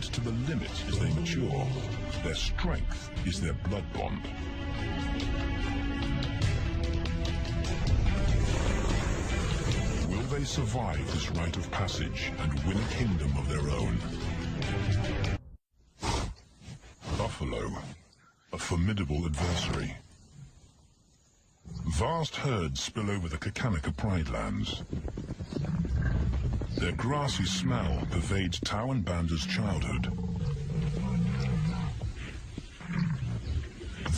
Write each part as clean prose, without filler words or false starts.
tested to the limit as they mature. Their strength is their blood bond. Will they survive this rite of passage and win a kingdom of their own? Buffalo, a formidable adversary. Vast herds spill over the Kakanika Pride Lands. Their grassy smell pervades Tau and Banda's childhood.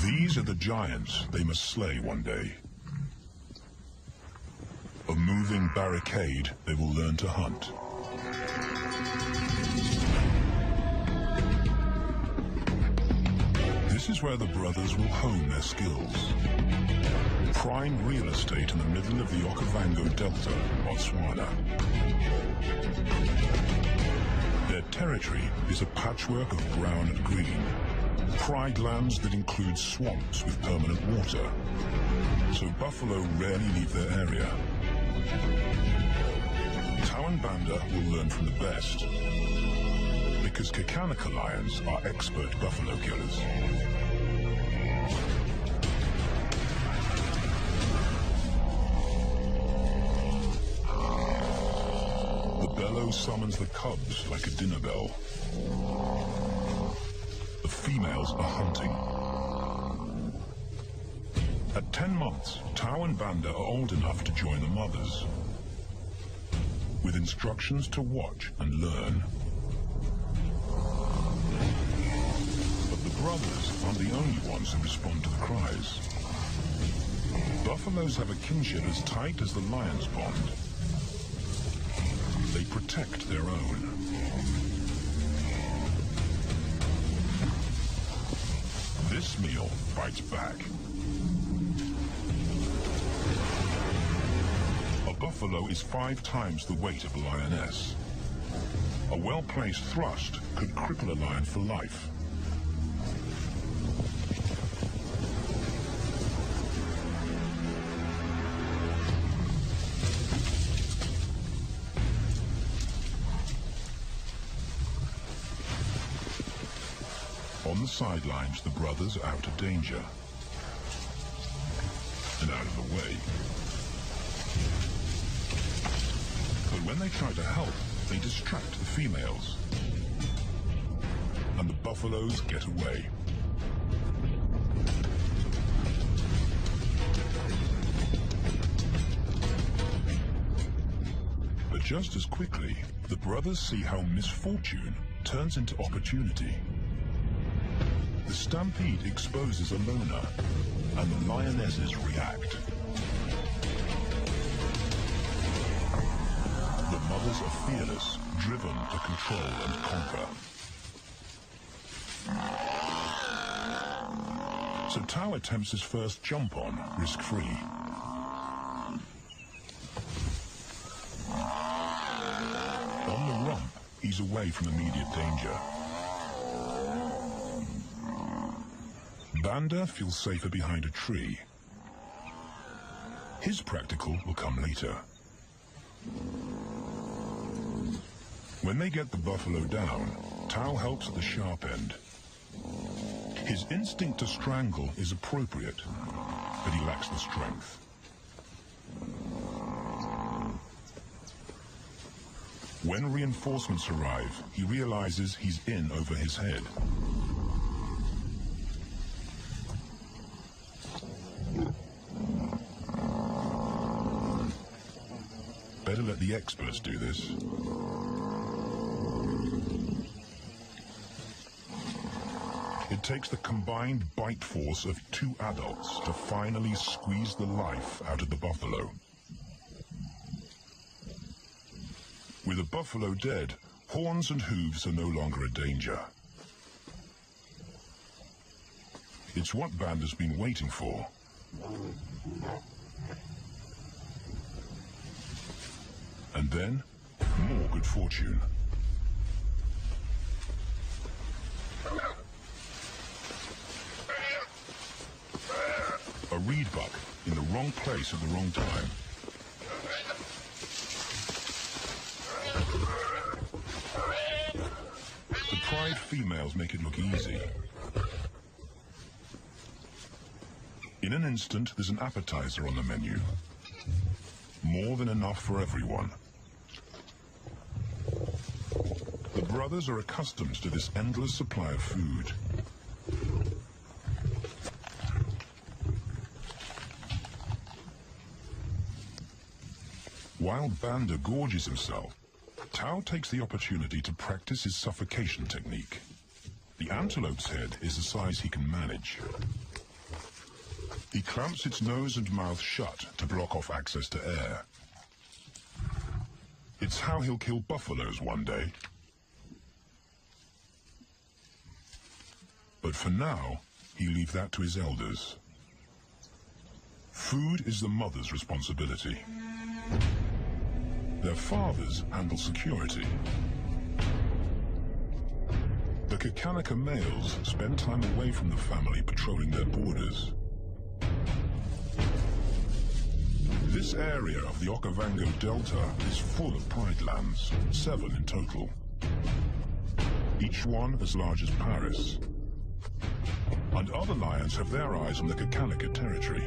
These are the giants they must slay one day. A moving barricade they will learn to hunt. This is where the brothers will hone their skills. Prime real estate in the middle of the Okavango Delta, Botswana. Their territory is a patchwork of brown and green. Pride lands that include swamps with permanent water. So buffalo rarely leave their area. Tau and Banda will learn from the best, because Kakanika lions are expert buffalo killers. The bellow summons the cubs like a dinner bell. The females are hunting. At 10 months, Tau and Banda are old enough to join the mothers, with instructions to watch and learn. But the brothers aren't the only ones who respond to the cries. Buffaloes have a kinship as tight as the lion's bond. They protect their own. This meal bites back. A buffalo is 5 times the weight of a lioness. A well-placed thrust could cripple a lion for life. On the sidelines, the brothers are out of danger and out of the way. But when they try to help, they distract the females, and the buffaloes get away. But just as quickly, the brothers see how misfortune turns into opportunity. The stampede exposes a loner, and the lionesses react. The mothers are fearless, driven to control and conquer. So Tau attempts his first jump on, risk-free. On the rump, he's away from immediate danger. Banda feels safer behind a tree. His practical will come later. When they get the buffalo down, Tau helps at the sharp end. His instinct to strangle is appropriate, but he lacks the strength. When reinforcements arrive, he realizes he's in over his head. Better let the experts do this. It takes the combined bite force of 2 adults to finally squeeze the life out of the buffalo. With a buffalo dead, horns and hooves are no longer a danger. It's what Banda's been waiting for. And then, more good fortune. A reed buck in the wrong place at the wrong time. The pride females make it look easy. In an instant, there's an appetizer on the menu. More than enough for everyone. The brothers are accustomed to this endless supply of food. While Banda gorges himself, Tao takes the opportunity to practice his suffocation technique. The antelope's head is the size he can manage. He clamps its nose and mouth shut to block off access to air. It's how he'll kill buffaloes one day. But for now, he leaves that to his elders. Food is the mother's responsibility. Their fathers handle security. The Kakanaka males spend time away from the family patrolling their borders. This area of the Okavango Delta is full of pride lands, 7 in total. Each one as large as Paris. And other lions have their eyes on the Kakanaka territory.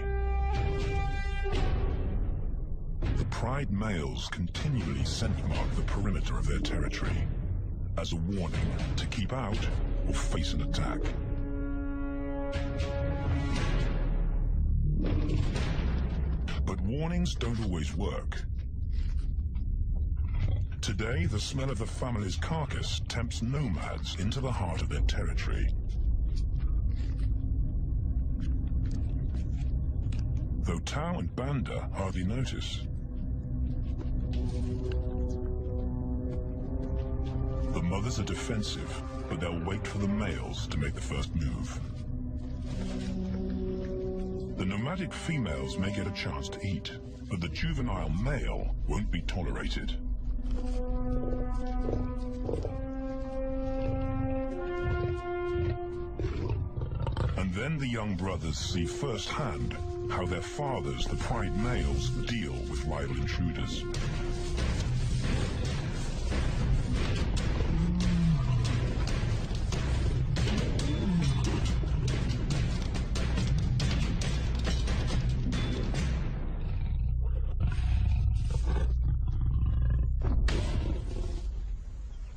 The pride males continually scent mark the perimeter of their territory as a warning to keep out or face an attack. But warnings don't always work. Today, the smell of the family's carcass tempts nomads into the heart of their territory. Though Tao and Banda hardly notice. The mothers are defensive, but they'll wait for the males to make the first move. The nomadic females may get a chance to eat, but the juvenile male won't be tolerated. And then the young brothers see firsthand how their fathers, the pride males, deal with rival intruders.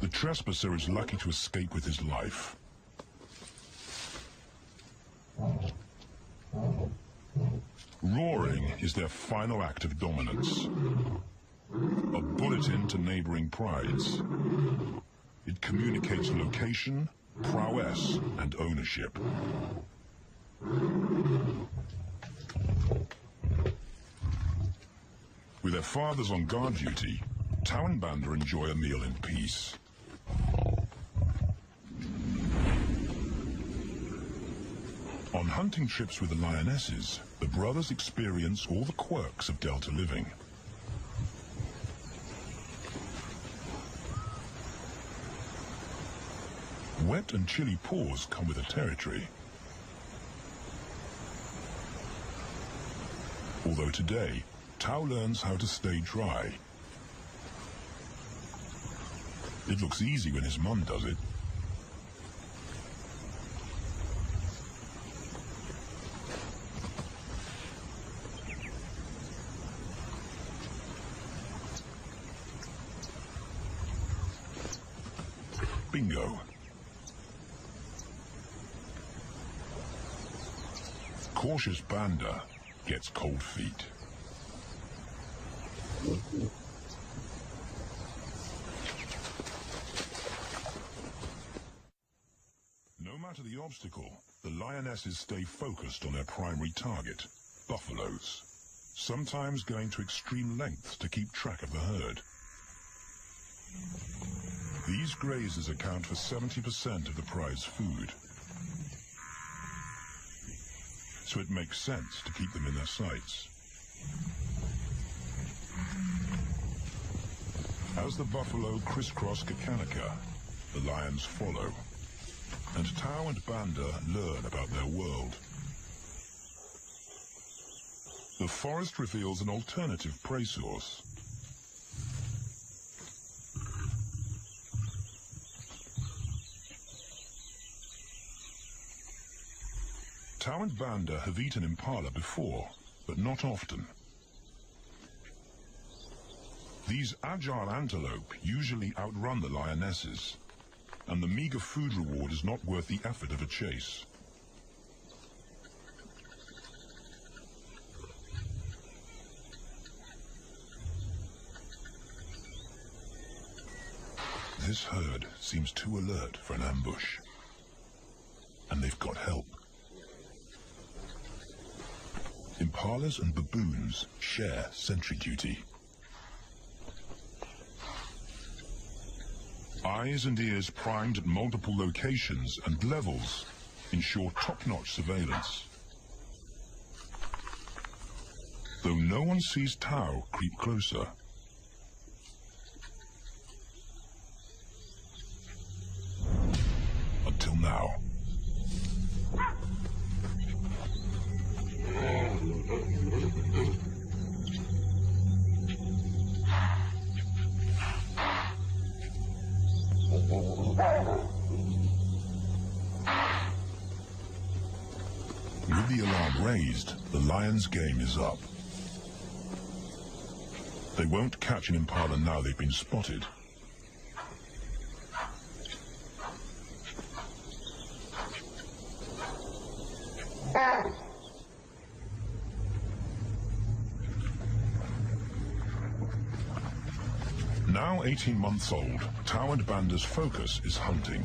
The trespasser is lucky to escape with his life. Roaring is their final act of dominance. A bulletin to neighboring prides. It communicates location, prowess, and ownership. With their fathers on guard duty, Tao and Banda enjoy a meal in peace. On hunting trips with the lionesses, the brothers experience all the quirks of Delta living. Wet and chilly paws come with the territory. Although today, Tao learns how to stay dry. It looks easy when his mum does it. Bingo. Cautious Banda gets cold feet. No matter the obstacle, the lionesses stay focused on their primary target, buffaloes, sometimes going to extreme lengths to keep track of the herd. These grazers account for 70% of the pride's food. So it makes sense to keep them in their sights. As the buffalo crisscross Kakanaka, the lions follow, and Tao and Banda learn about their world. The forest reveals an alternative prey source. Tao and Banda have eaten impala before, but not often. These agile antelope usually outrun the lionesses, and the meager food reward is not worth the effort of a chase. This herd seems too alert for an ambush, and they've got help. Impalas and baboons share sentry duty. Eyes and ears primed at multiple locations and levels ensure top-notch surveillance. Though no one sees Tao creep closer. Until now. With the alarm raised, the lion's game is up. They won't catch an impala now they've been spotted. Now 18 months old, Tao and Banda's focus is hunting.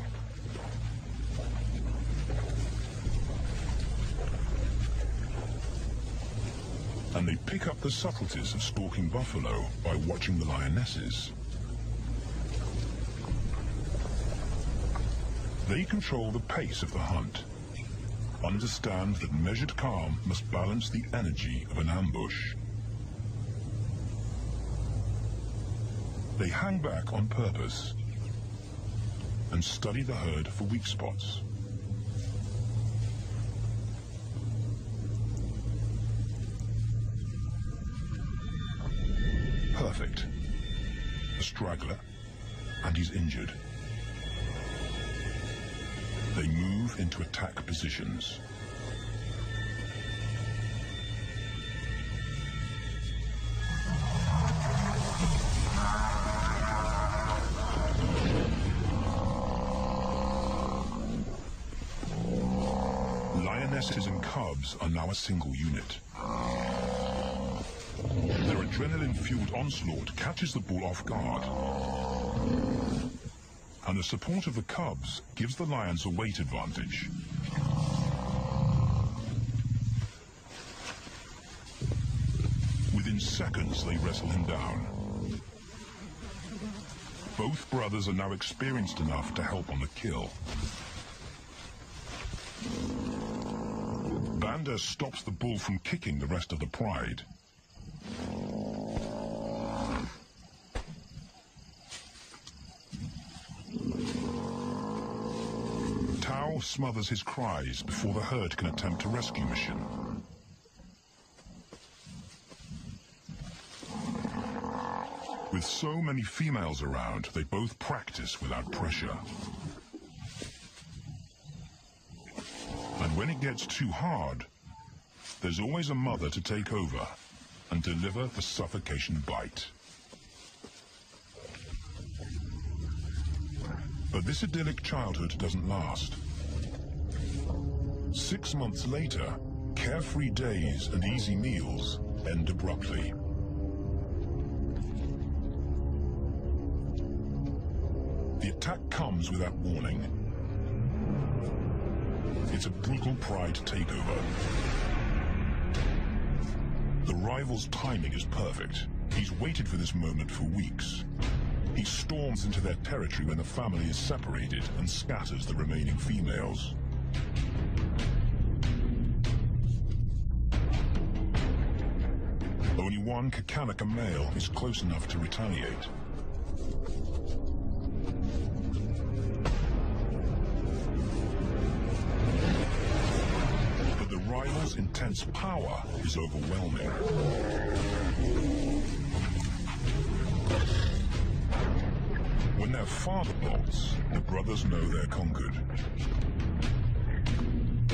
And they pick up the subtleties of stalking buffalo by watching the lionesses. They control the pace of the hunt, understand that measured calm must balance the energy of an ambush. They hang back on purpose and study the herd for weak spots. Perfect. A straggler, and he's injured. They move into attack positions. Lionesses and cubs are now a single unit. Their adrenaline-fueled onslaught catches the bull off guard. And the support of the cubs gives the lions a weight advantage. Within seconds, they wrestle him down. Both brothers are now experienced enough to help on the kill. Banda stops the bull from kicking the rest of the pride. Tao smothers his cries before the herd can attempt a rescue mission. With so many females around, they both practice without pressure. And when it gets too hard, there's always a mother to take over and deliver the suffocation bite. But this idyllic childhood doesn't last. 6 months later, carefree days and easy meals end abruptly. The attack comes without warning. It's a brutal pride takeover. The rival's timing is perfect. He's waited for this moment for weeks. He storms into their territory when the family is separated and scatters the remaining females. Only one Kakamaka male is close enough to retaliate. But the rival's intense power is overwhelming. When their father bolts, the brothers know they're conquered.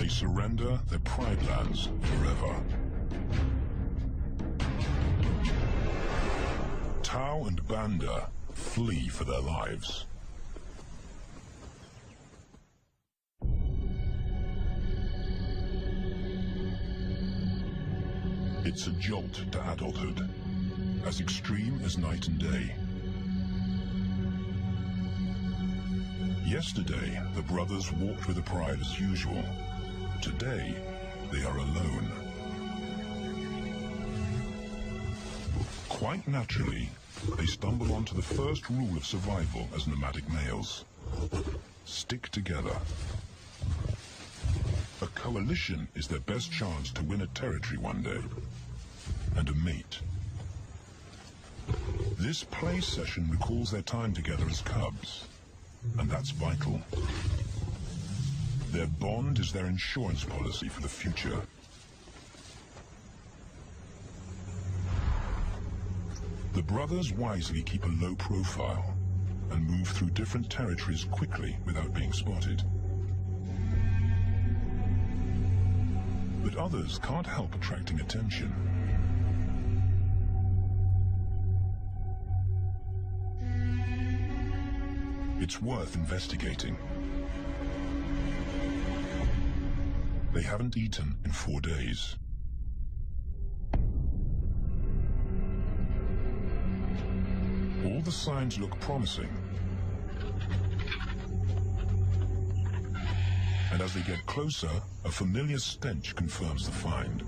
They surrender their pride lands forever. Tao and Banda flee for their lives. It's a jolt to adulthood, as extreme as night and day. Yesterday, the brothers walked with a pride as usual. Today, they are alone. Quite naturally, they stumble onto the first rule of survival as nomadic males. Stick together. A coalition is their best chance to win a territory one day. And a mate. This play session recalls their time together as cubs. And that's vital. Their bond is their insurance policy for the future. The brothers wisely keep a low profile and move through different territories quickly without being spotted. But others can't help attracting attention. It's worth investigating. They haven't eaten in 4 days. All the signs look promising. And as they get closer, a familiar stench confirms the find.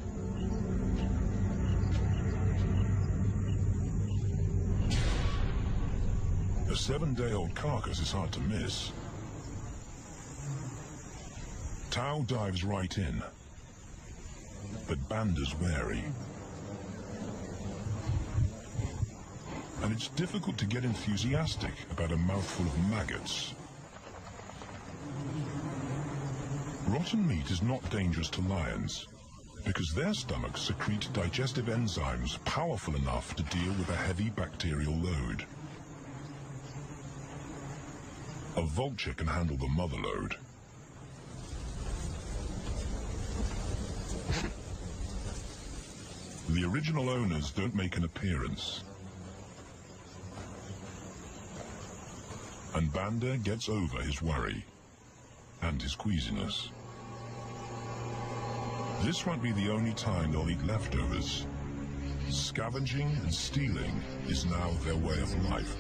A 7-day-old carcass is hard to miss. Tao dives right in, but Banda's wary. And it's difficult to get enthusiastic about a mouthful of maggots. Rotten meat is not dangerous to lions, because their stomachs secrete digestive enzymes powerful enough to deal with a heavy bacterial load. A vulture can handle the mother load. The original owners don't make an appearance. And Banda gets over his worry and his queasiness. This won't be the only time they'll eat leftovers. Scavenging and stealing is now their way of life.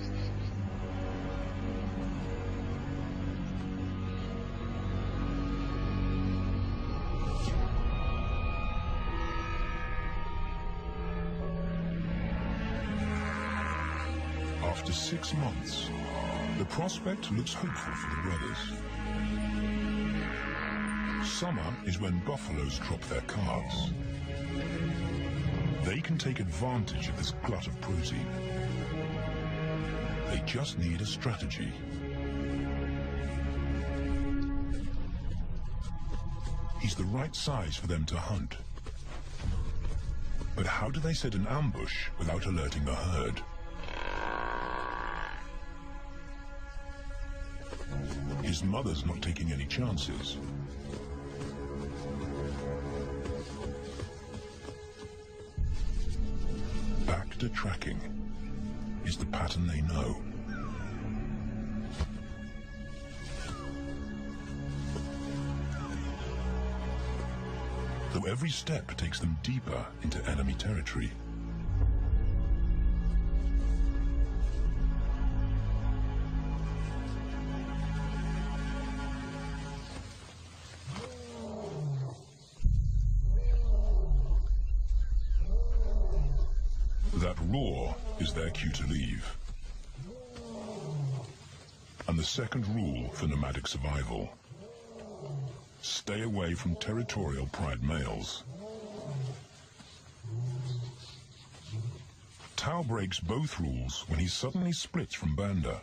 After 6 months, the prospect looks hopeful for the brothers. Summer is when buffaloes drop their calves. They can take advantage of this glut of protein. They just need a strategy. He's the right size for them to hunt. But how do they set an ambush without alerting the herd? His mother's not taking any chances. Back to tracking is the pattern they know. Though every step takes them deeper into enemy territory. That roar is their cue to leave. And the second rule for nomadic survival: stay away from territorial pride males. Tao breaks both rules when he suddenly splits from Banda.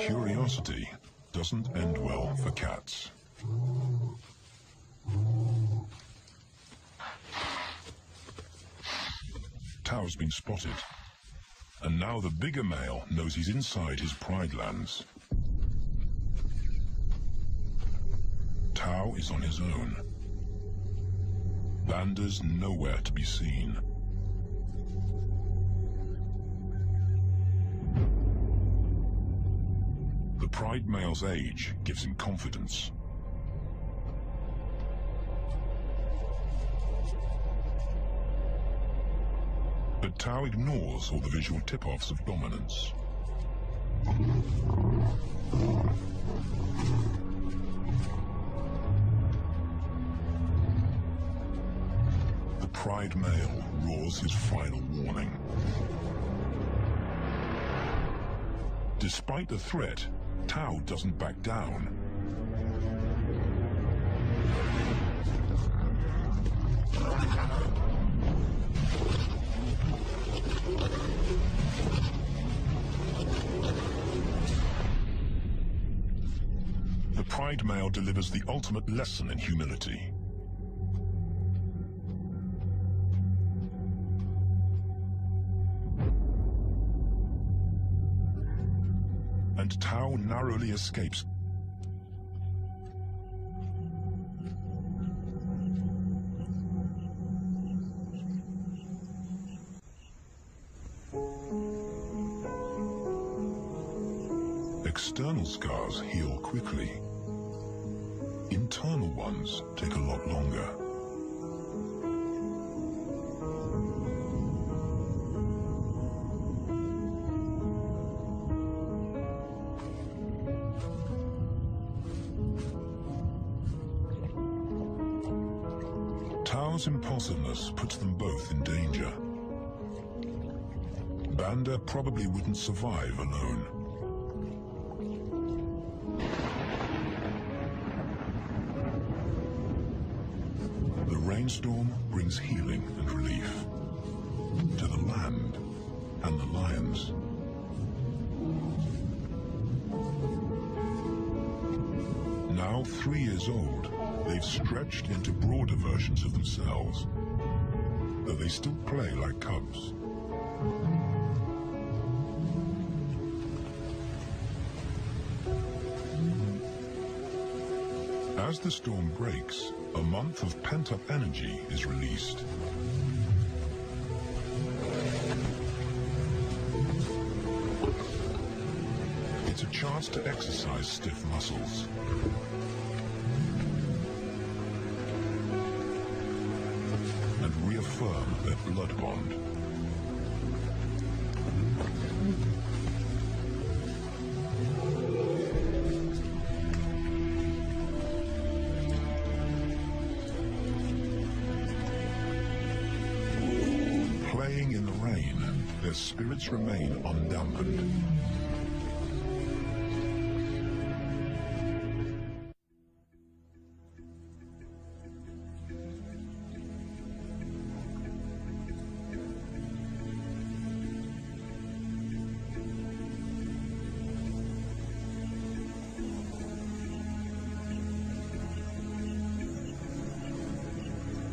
Curiosity doesn't end well for cats. Tao's been spotted. and now the bigger male knows he's inside his pride lands. Tao is on his own. Banda's nowhere to be seen. The pride male's age gives him confidence. But Tao ignores all the visual tip-offs of dominance. The pride male roars his final warning. Despite the threat, Tao doesn't back down. The pride male delivers the ultimate lesson in humility. And Tao narrowly escapes. External scars heal quickly. Internal ones take a lot longer. Tao's impulsiveness puts them both in danger. Banda probably wouldn't survive alone. The rainstorm brings healing and relief to the land and the lions. Now 3 years old, they've stretched into broader versions of themselves, though they still play like cubs. As the storm breaks, a month of pent-up energy is released. It's a chance to exercise stiff muscles. And reaffirm their blood bond. Playing in the rain, their spirits remain undampened.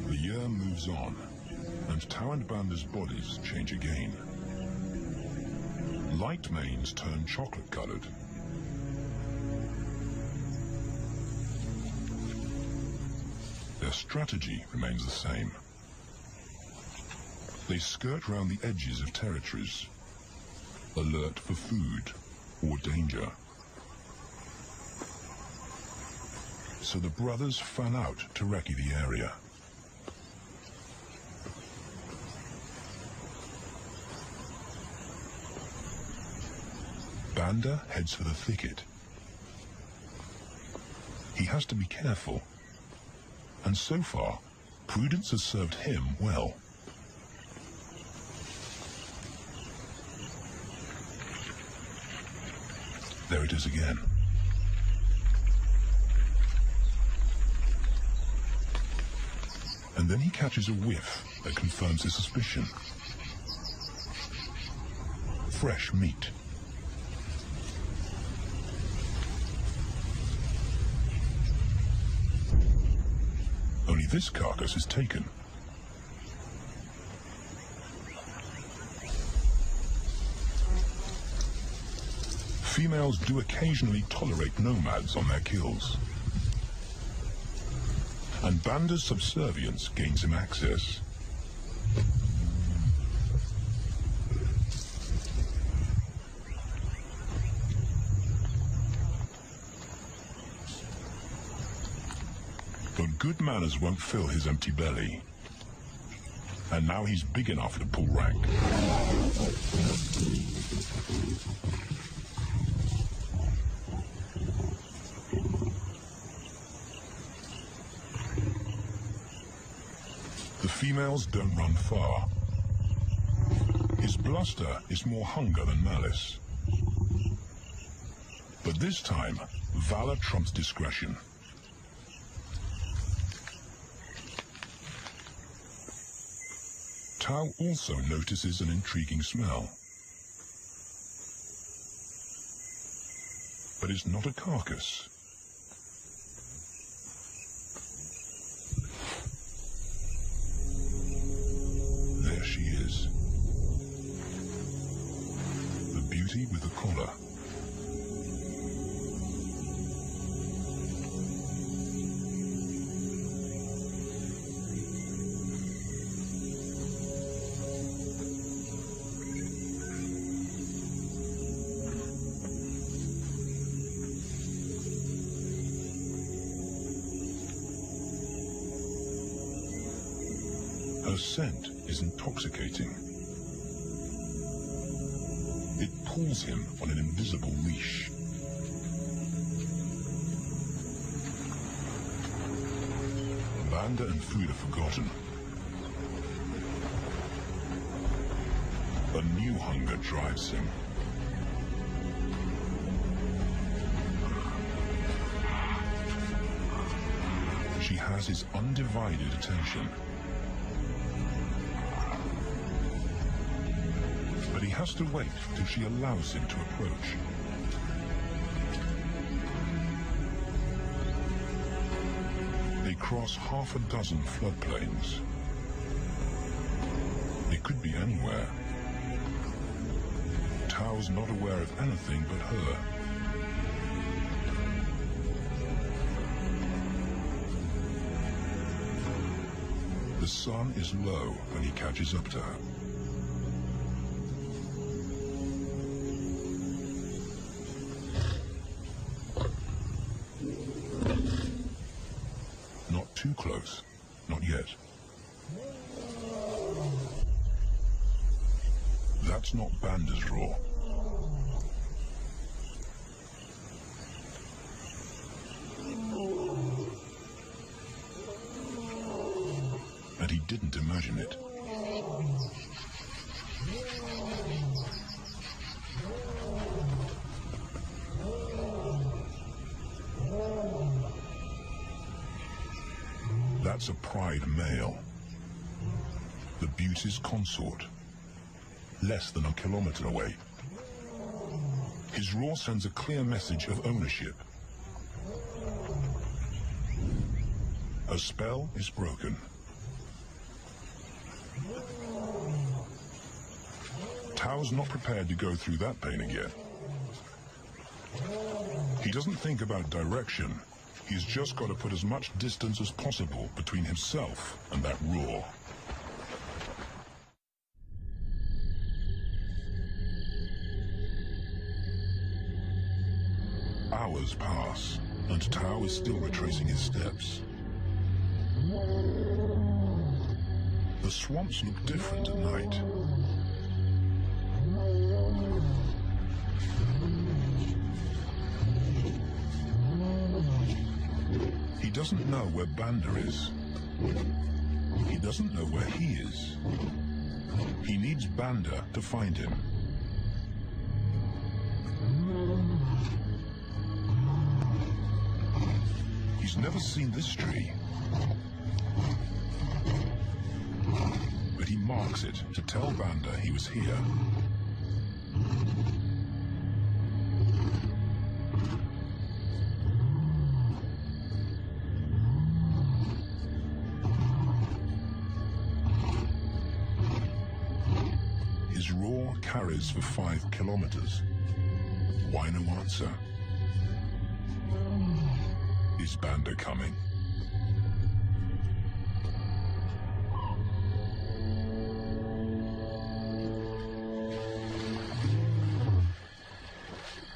The year moves on, and Tao and Banda's bodies change again. Light manes turn chocolate-colored. Their strategy remains the same. They skirt round the edges of territories, alert for food or danger. So the brothers fan out to recce the area. Banda heads for the thicket. He has to be careful, and so far, prudence has served him well. There it is again. And then he catches a whiff that confirms his suspicion. Fresh meat. Only this carcass is taken. females do occasionally tolerate nomads on their kills. And Banda's subservience gains him access. But good manners won't fill his empty belly. And now he's big enough to pull rank. The females don't run far. His bluster is more hunger than malice. But this time, valor trumps discretion. Tao also notices an intriguing smell. But it's not a carcass. There she is. The beauty with the collar. Her scent is intoxicating. It pulls him on an invisible leash. Banda and food are forgotten. A new hunger drives him. She has his undivided attention. But he has to wait till she allows him to approach. They cross half a dozen floodplains. They could be anywhere. Tao's not aware of anything but her. The sun is low when he catches up to her. Too close. Not yet. That's not Banda's roar. And he didn't imagine it. That's a pride male. The beauty's consort. Less than a kilometer away. His roar sends a clear message of ownership. A spell is broken. Tao's not prepared to go through that pain again. He doesn't think about direction. He's just got to put as much distance as possible between himself and that roar. Hours pass, and Tao is still retracing his steps. The swamps look different at night. He doesn't know where Banda is. He doesn't know where he is. He needs Banda to find him. He's never seen this tree. But he marks it to tell Banda he was here. His roar carries for 5 kilometers. Why no answer? Is Banda coming?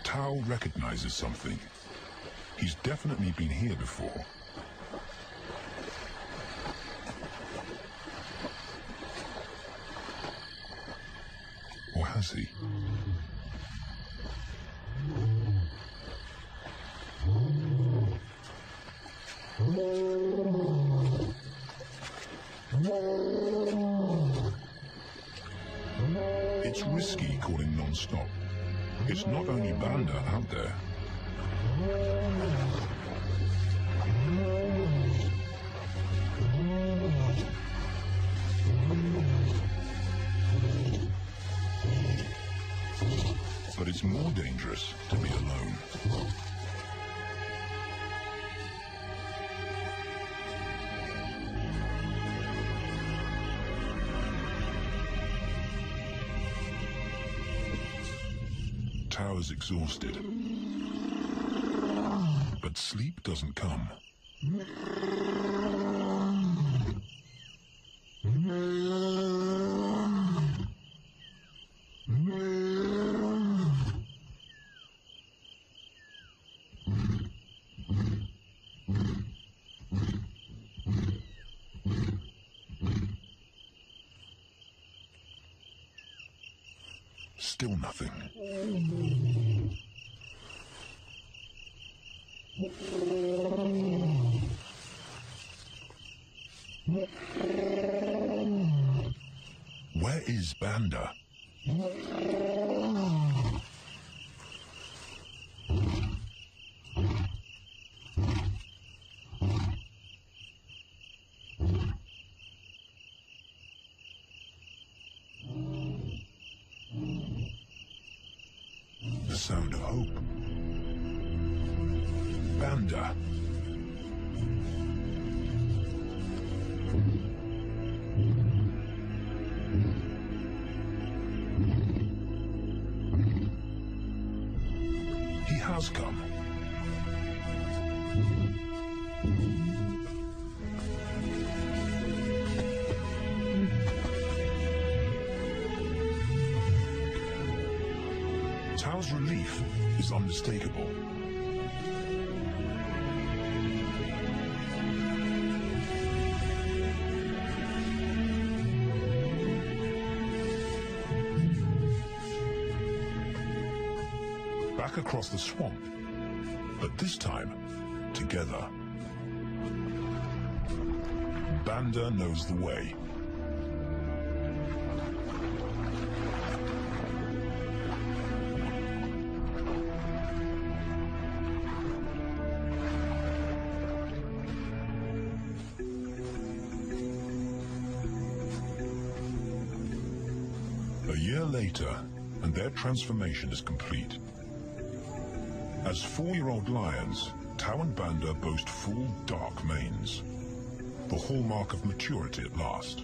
Tao recognizes something. He's definitely been here before. Or has he? It's risky calling non-stop. It's not only Banda out there. But it's more dangerous to be alone. Tao is exhausted, but sleep doesn't come. Still nothing. Where is Banda? The sound of hope. Banda. He has come. Tao's relief is unmistakable. Back across the swamp, but this time, together. Banda knows the way. A year later, and their transformation is complete. As 4-year-old lions, Tao and Banda boast full, dark manes, the hallmark of maturity at last.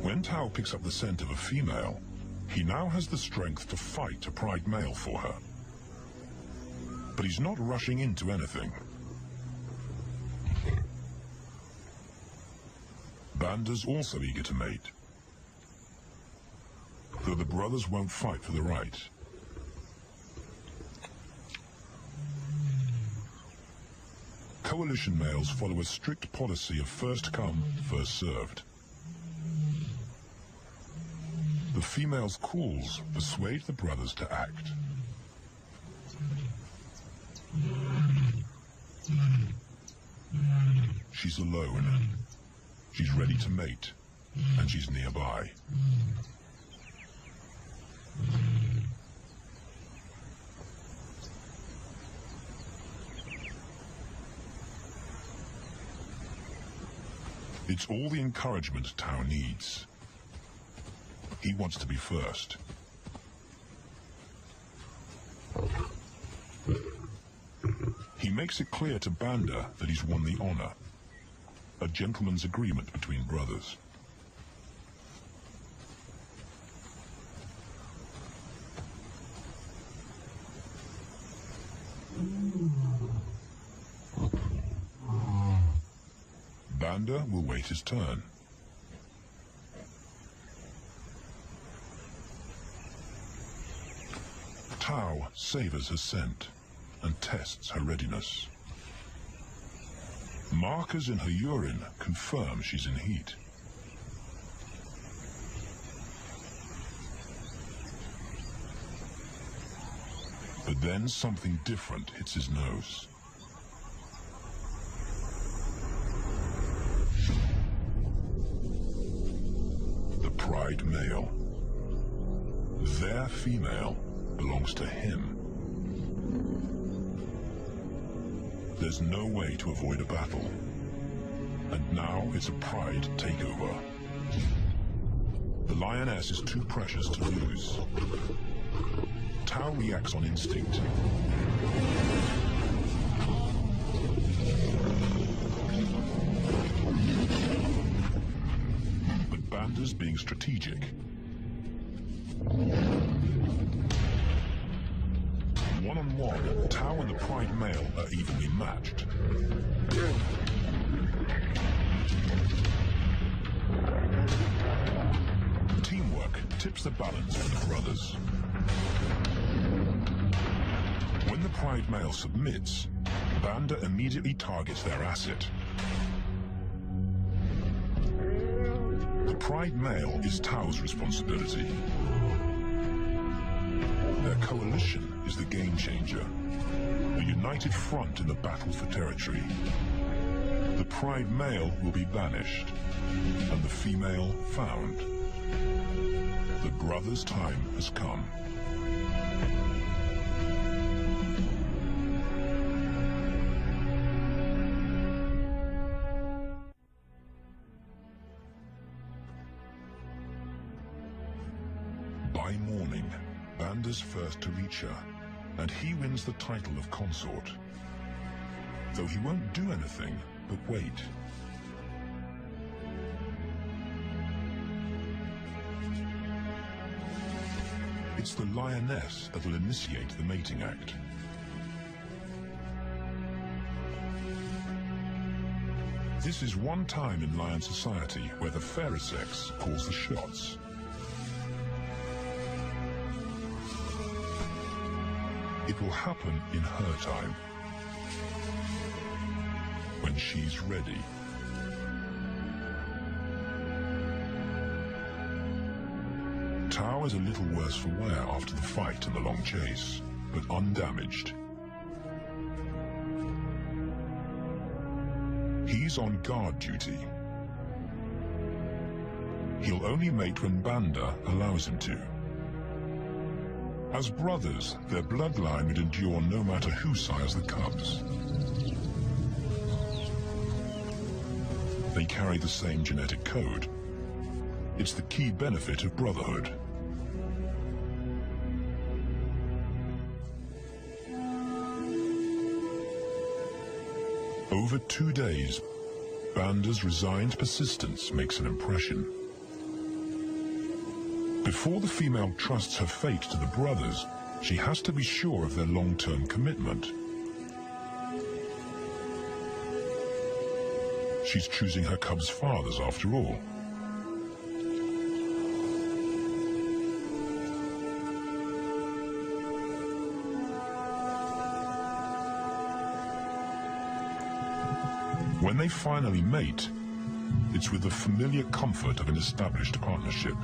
When Tao picks up the scent of a female, he now has the strength to fight a pride male for her. But he's not rushing into anything. Banda's also eager to mate, though the brothers won't fight for the right. Coalition males follow a strict policy of first come, first served. The female's calls persuade the brothers to act. She's alone. She's ready to mate, and she's nearby. It's all the encouragement Tao needs. He wants to be first. He makes it clear to Banda that he's won the honor, a gentleman's agreement between brothers. Banda will wait his turn. Tao savors her scent and tests her readiness. Markers in her urine confirm she's in heat. But then something different hits his nose. The pride male. Their female belongs to him. There's no way to avoid a battle. And now it's a pride takeover. The lioness is too precious to lose. Tao reacts on instinct. But Banda's being strategic. One-on-one, Tao and the pride male are evenly matched. Teamwork tips the balance for the brothers. When the pride male submits, Banda immediately targets their asset. The pride male is Tao's responsibility. Their coalition is the game changer, a united front in the battle for territory. The pride male will be banished, and the female found. The brothers' time has come. By morning, Banda's first to reach her, and he wins the title of consort. Though he won't do anything but wait. It's the lioness that will initiate the mating act. This is one time in lion society where the fairer sex calls the shots. It will happen in her time, when she's ready. Tao is a little worse for wear after the fight and the long chase, but undamaged. He's on guard duty. He'll only mate when Banda allows him to. As brothers, their bloodline would endure no matter who sires the cubs. They carry the same genetic code. It's the key benefit of brotherhood. Over 2 days, Banda's resigned persistence makes an impression. Before the female trusts her fate to the brothers, she has to be sure of their long-term commitment. She's choosing her cubs' fathers after all. When they finally mate, it's with the familiar comfort of an established partnership.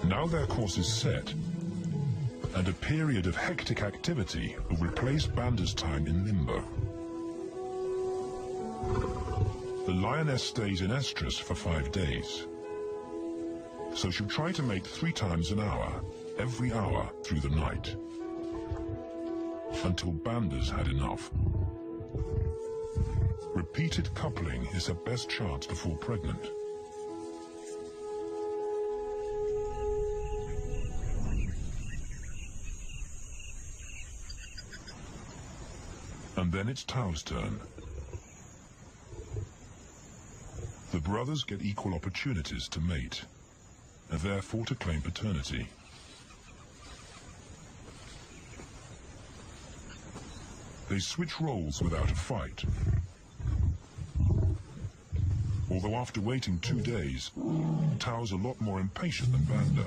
Now their course is set, and a period of hectic activity will replace Banda's time in limbo. The lioness stays in estrus for 5 days, so she'll try to mate 3 times an hour, every hour through the night, until Banda's had enough. Repeated coupling is her best chance to fall pregnant. And then it's Tao's turn. The brothers get equal opportunities to mate, and therefore to claim paternity. They switch roles without a fight. Although after waiting 2 days, Tao's a lot more impatient than Banda.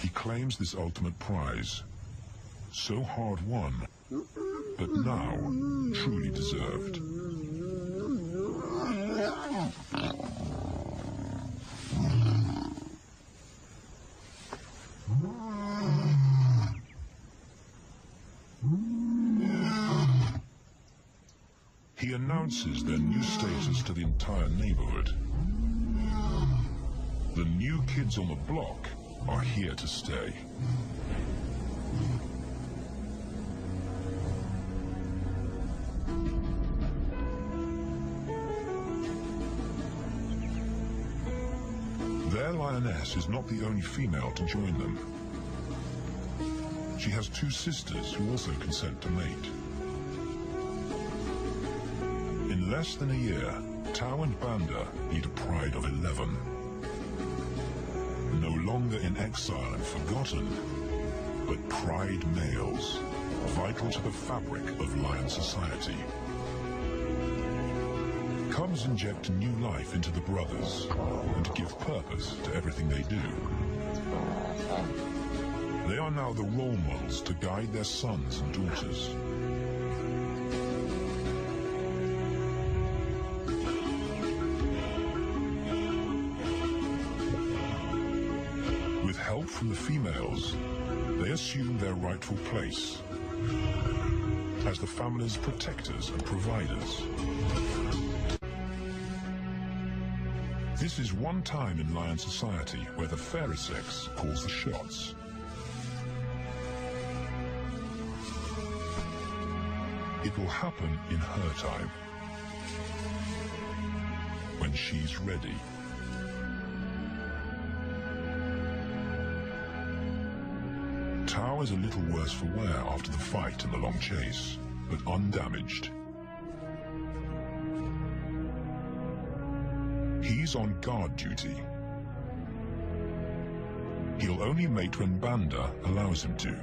He claims this ultimate prize, so hard won, but now truly deserved. He announces their new status to the entire neighborhood. The new kids on the block are here to stay. Their lioness is not the only female to join them. She has 2 sisters who also consent to mate. In less than a year, Tao and Banda need a pride of 11. No longer in exile and forgotten, but pride males, vital to the fabric of lion society. Cubs inject new life into the brothers and give purpose to everything they do. They are now the role models to guide their sons and daughters. With help from the females, they assume their rightful place as the family's protectors and providers. This is one time in lion society where the fairer sex calls the shots. It will happen in her time, when she's ready. Tao is a little worse for wear after the fight and the long chase, but undamaged. He's on guard duty. He'll only mate when Banda allows him to.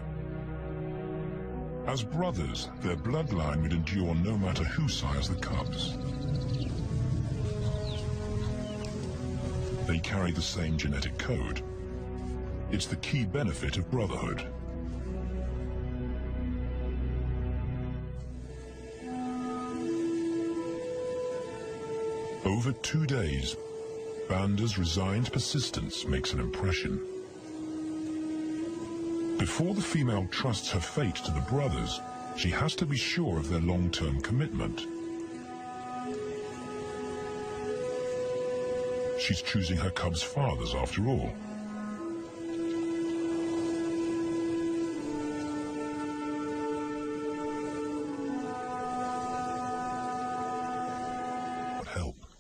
As brothers, their bloodline will endure no matter who sires the cubs. They carry the same genetic code. It's the key benefit of brotherhood. Over 2 days, Banda's resigned persistence makes an impression. Before the female trusts her fate to the brothers, she has to be sure of their long-term commitment. She's choosing her cubs' fathers after all. Help.